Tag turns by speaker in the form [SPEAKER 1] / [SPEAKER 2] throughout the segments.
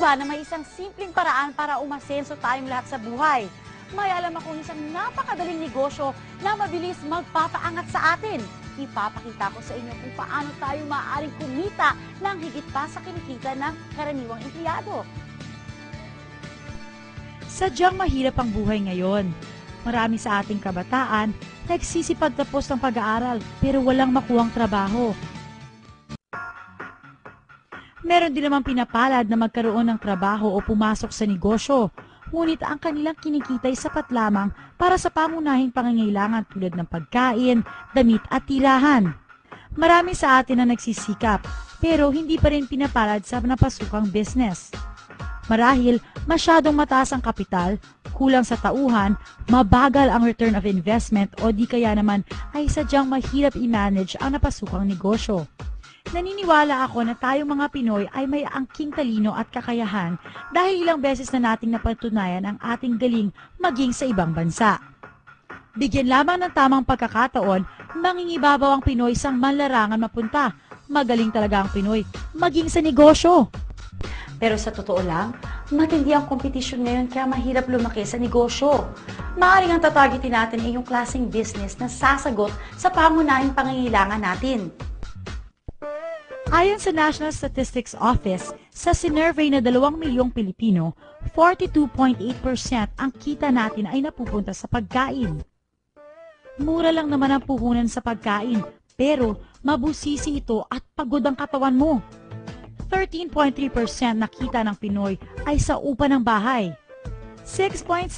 [SPEAKER 1] ba na may isang simpleng paraan para umasenso tayong lahat sa buhay? May alam akong isang napakadaling negosyo na mabilis magpapaangat sa atin. Ipapakita ko sa inyo kung paano tayo maaaring kumita ng higit pa sa kinikita ng karaniwang empleyado.
[SPEAKER 2] Sadyang mahirap ang buhay ngayon. Marami sa ating kabataan nagsisipag tapos ng pag-aaral pero walang makuhang trabaho. Meron din namang pinapalad na magkaroon ng trabaho o pumasok sa negosyo, ngunit ang kanilang kinikita ay sapat lamang para sa pamunahing pangangailangan tulad ng pagkain, damit at tirahan. Marami sa atin na nagsisikap pero hindi pa rin pinapalad sa napasukang business. Marahil masyadong mataas ang kapital, kulang sa tauhan, mabagal ang return of investment o di kaya naman ay sadyang mahirap i-manage ang napasukang negosyo. Naniniwala ako na tayong mga Pinoy ay may angking talino at kakayahan dahil ilang beses na nating napatunayan ang ating galing maging sa ibang bansa. Bigyan lamang ng tamang pagkakataon, mangingibabaw ang Pinoy sa manlarangan mapunta. Magaling talaga ang Pinoy maging sa negosyo.
[SPEAKER 1] Pero sa totoo lang, matindi ang kompetisyon ngayon kaya mahirap lumaki sa negosyo. Maaaring ang tatargetin natin ay yung klaseng business na sasagot sa pangunahing pangangailangan natin.
[SPEAKER 2] Ayon sa National Statistics Office, sa sinurvey na 2 milyong Pilipino, 42.8% ang kita natin ay napupunta sa pagkain. Mura lang naman ang puhunan sa pagkain, pero mabusisi ito at pagod ang katawan mo. 13.3% na kita ng Pinoy ay sa upa ng bahay. 6.7%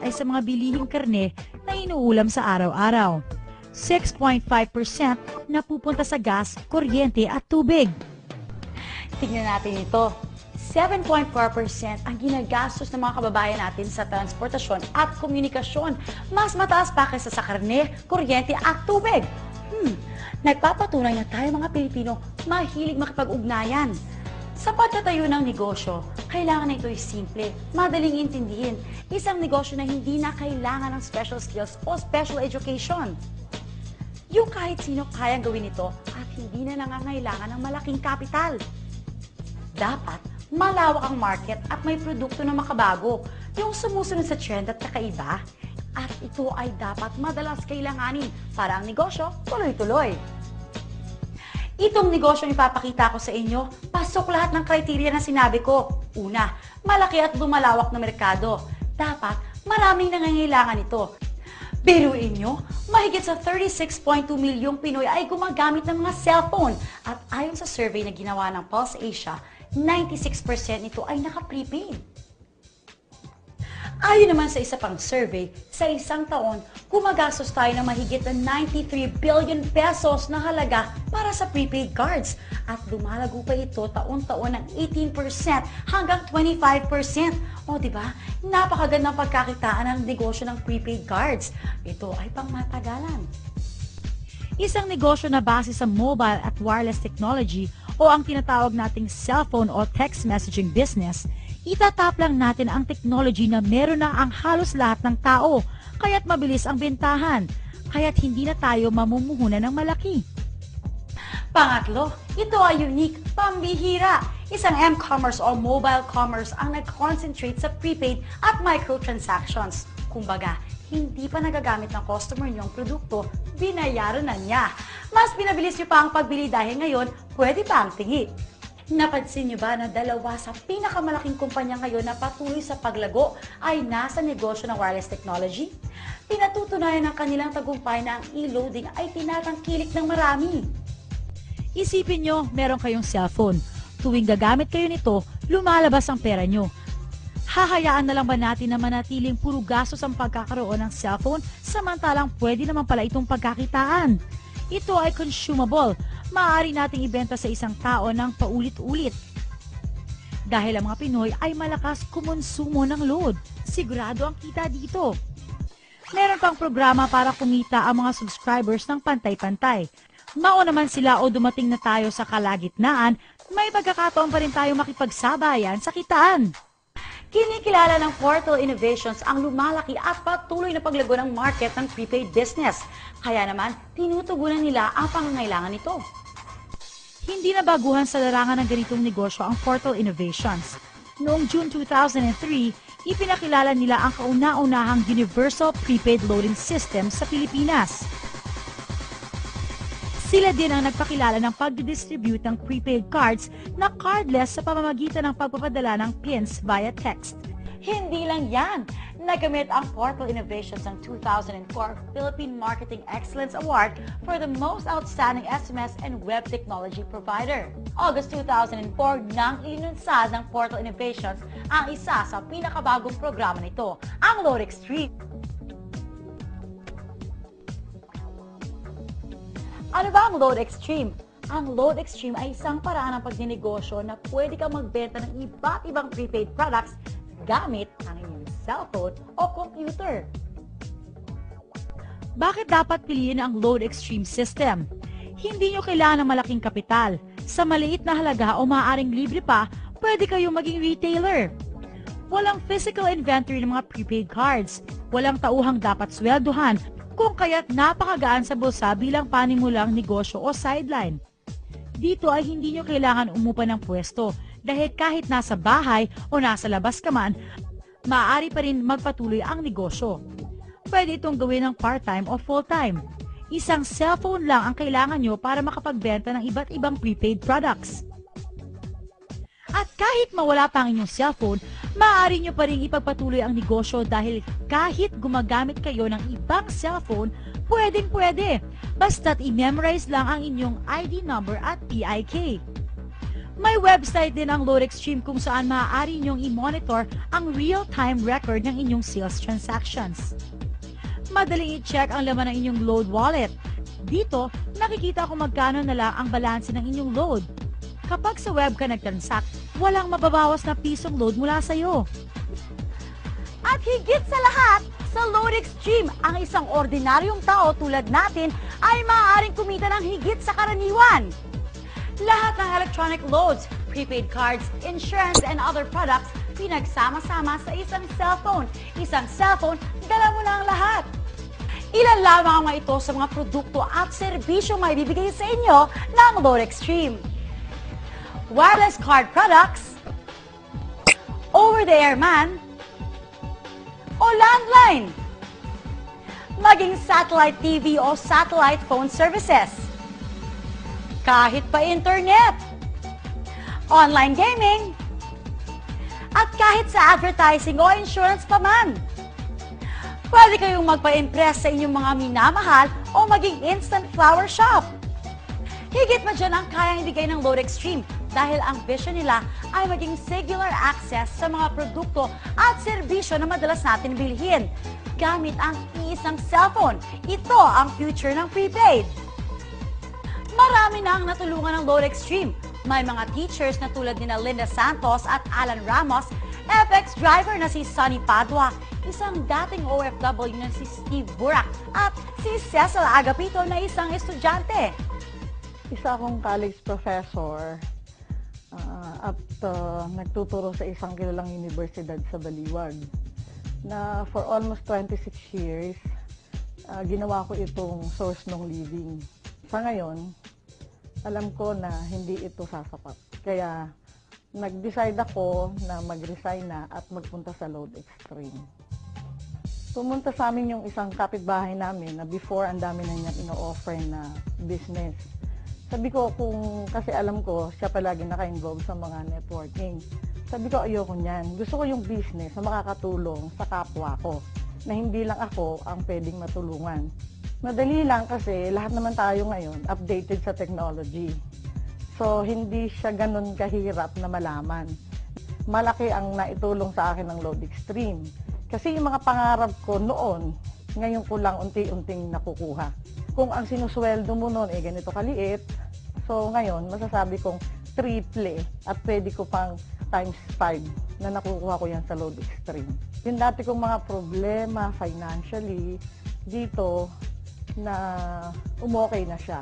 [SPEAKER 2] ay sa mga bilihing karne na inuulam sa araw-araw. 6.5% napupunta sa gas, kuryente at tubig.
[SPEAKER 1] Tignan natin ito. 7.4% ang ginagastos ng mga kababayan natin sa transportasyon at komunikasyon. Mas mataas pa kaysa sa karne, kuryente at tubig. Nagpapatunay na tayo mga Pilipino mahilig makipag-ugnayan. Sa pagtatayo ng negosyo, kailangan na ito'y simple, madaling intindihin. Isang negosyo na hindi na kailangan ng special skills o special education. Yung kahit sino kayang gawin ito at hindi na nangangailangan ng malaking kapital. Dapat malawak ang market at may produkto na makabago, yung sumusunod sa trend at kakaiba. At ito ay dapat madalas kailanganin para ang negosyo tuloy-tuloy. Itong negosyo ipapakita ko sa inyo, pasok lahat ng kriteriya na sinabi ko. Una, malaki at lumalawak na merkado. Dapat maraming nangangailangan ito. Biruin nyo, mahigit sa 36.2 milyong Pinoy ay gumagamit ng mga cellphone. At ayon sa survey na ginawa ng Pulse Asia, 96% nito ay naka-prepaid. Ayon naman sa isa pang survey, sa isang taon, gumagastos tayo ng mahigit na 93 billion pesos na halaga para sa prepaid cards. At lumalago pa ito taon-taon ng 18% hanggang 25%. O diba, napakagandang pagkakitaan ng negosyo ng prepaid cards. Ito ay pangmatagalan.
[SPEAKER 2] Isang negosyo na base sa mobile at wireless technology o ang tinatawag nating cellphone o text messaging business, itatap lang natin ang technology na meron na ang halos lahat ng tao, kaya't mabilis ang bentahan, kaya't hindi na tayo mamumuhunan ng malaki.
[SPEAKER 1] Pangatlo, ito ay unique, pambihira. Isang m-commerce o mobile commerce ang nag-concentrate sa prepaid at microtransactions. Kumbaga, hindi pa nagagamit ng customer niyong produkto, binayaran na niya. Mas binabilis niyo pa ang pagbili dahil ngayon, pwede pa ang tingi. Napansin niyo ba na dalawa sa pinakamalaking kumpanya ngayon na patuloy sa paglago ay nasa negosyo ng wireless technology? Pinatutunayan ng kanilang tagumpay na ang e-loading ay tinatangkilik ng marami.
[SPEAKER 2] Isipin nyo, meron kayong cellphone. Tuwing gagamit kayo nito, lumalabas ang pera nyo. Hahayaan na lang ba natin na manatiling puro gastos ang pagkakaroon ng cellphone samantalang pwede naman pala itong pagkakitaan? Ito ay consumable. Maaari nating ibenta sa isang tao ng paulit-ulit. Dahil ang mga Pinoy ay malakas kumonsumo ng load, sigurado ang kita dito. Meron pang programa para kumita ang mga subscribers ng pantay-pantay. Mauna man sila o dumating na tayo sa kalagitnaan, may pagkakataon pa rin tayo makipagsabayan sa kitaan.
[SPEAKER 1] Kinikilala ng Portal Innovations ang lumalaki at patuloy na paglago ng market ng prepaid business. Kaya naman, tinutugunan nila ang pangangailangan nito.
[SPEAKER 2] Hindi na baguhan sa larangan ng ganitong negosyo ang Portal Innovations. Noong June 2003, ipinakilala nila ang kauna-unahang Universal Prepaid Loading System sa Pilipinas. Sila din ang nagpakilala ng pagdidistribute ng prepaid cards na cardless sa pamamagitan ng pagpapadala ng pins via text.
[SPEAKER 1] Hindi lang yan. Nagamit ang Portal Innovations ng 2004 Philippine Marketing Excellence Award for the most outstanding SMS and web technology provider. August 2004 nang ilinunsad ng Portal Innovations ang isa sa pinakabagong programa nito, ang Load Extreme. Ano ba ang Load Extreme? Ang Load Extreme ay isang paraan ng pagninegosyo na pwede kang magbenta ng iba't ibang prepaid products gamit ang inyong cellphone o computer.
[SPEAKER 2] Bakit dapat piliin ang Load Extreme system? Hindi nyo kailangan ng malaking kapital. Sa maliit na halaga o maaaring libre pa, pwede kayong maging retailer. Walang physical inventory ng mga prepaid cards. Walang tauhang dapat swelduhan, kung kaya't napakagaan sa bulsa bilang panimulang negosyo o sideline. Dito ay hindi nyo kailangan umupa ng pwesto dahil kahit nasa bahay o nasa labas ka man, maaari pa rin magpatuloy ang negosyo. Pwede itong gawin ng part-time o full-time. Isang cellphone lang ang kailangan nyo para makapagbenta ng iba't ibang prepaid products. At kahit mawala pa ang inyong cellphone, maaari nyo pa rin ipagpatuloy ang negosyo dahil kahit gumagamit kayo ng ibang cellphone, pwedeng-pwede. Basta't i-memorize lang ang inyong ID number at PIK. May website din ang Load Extreme kung saan maaari nyong i-monitor ang real-time record ng inyong sales transactions. Madaling i-check ang laman ng inyong load wallet. Dito, nakikita kung magkano na lang ang balanse ng inyong load. Kapag sa web ka nag-transact, walang mababawas na pisong load mula sa iyo.
[SPEAKER 1] At higit sa lahat, sa Load Extreme, ang isang ordinaryong tao tulad natin ay maaaring kumita ng higit sa karaniwan. Lahat ng electronic loads, prepaid cards, insurance, and other products, pinagsama-sama sa isang cellphone. Isang cellphone, dala mo na ang lahat. Ilan lamang ang mga ito sa mga produkto at serbisyo may bibigay sa inyo ng Load Extreme. Wireless card products, over-the-air man, o landline, maging satellite TV o satellite phone services, kahit pa internet, online gaming, at kahit sa advertising o insurance pa man. Pwede kayong magpa-impress sa inyong mga minamahal o maging instant flower shop. Higit pa dyan ang kayang ibigay ng Load Extreme dahil ang vision nila ay maging singular access sa mga produkto at serbisyo na madalas natin bilhin gamit ang iisang cellphone. Ito ang future ng prepaid. Marami na ang natulungan ng Load Extreme. May mga teachers na tulad ni Linda Santos at Alan Ramos, FX driver na si Sonny Padua, isang dating OFW na si Steve Burak, at si Cecil Agapito na isang estudyante.
[SPEAKER 3] Isa akong college professor at nagtuturo sa isang kilalang universidad sa Baliwag na for almost 26 years, ginawa ko itong source ng living. Sa ngayon, alam ko na hindi ito sasapat. Kaya nag-decide ako na mag-resign na at magpunta sa Load Extreme. Pumunta sa amin yung isang kapitbahay namin na before ang dami na niyang ino-offer na business. Sabi ko, kasi alam ko, siya palagi naka-involve sa mga networking. Sabi ko, ayoko niyan. Gusto ko yung business na makakatulong sa kapwa ko, na hindi lang ako ang pwedeng matulungan. Madali lang kasi lahat naman tayo ngayon updated sa technology. So, hindi siya ganun kahirap na malaman. Malaki ang naitulong sa akin ng Load Extreme. Kasi yung mga pangarap ko noon, ngayon ko lang unti-unting nakukuha. Kung ang sinusweldo mo noon ay ganito kaliit, so ngayon masasabi kong triple at pwede ko pang times 5 na nakukuha ko yan sa Load Extreme. Yung dati kong mga problema financially dito na umokay na siya.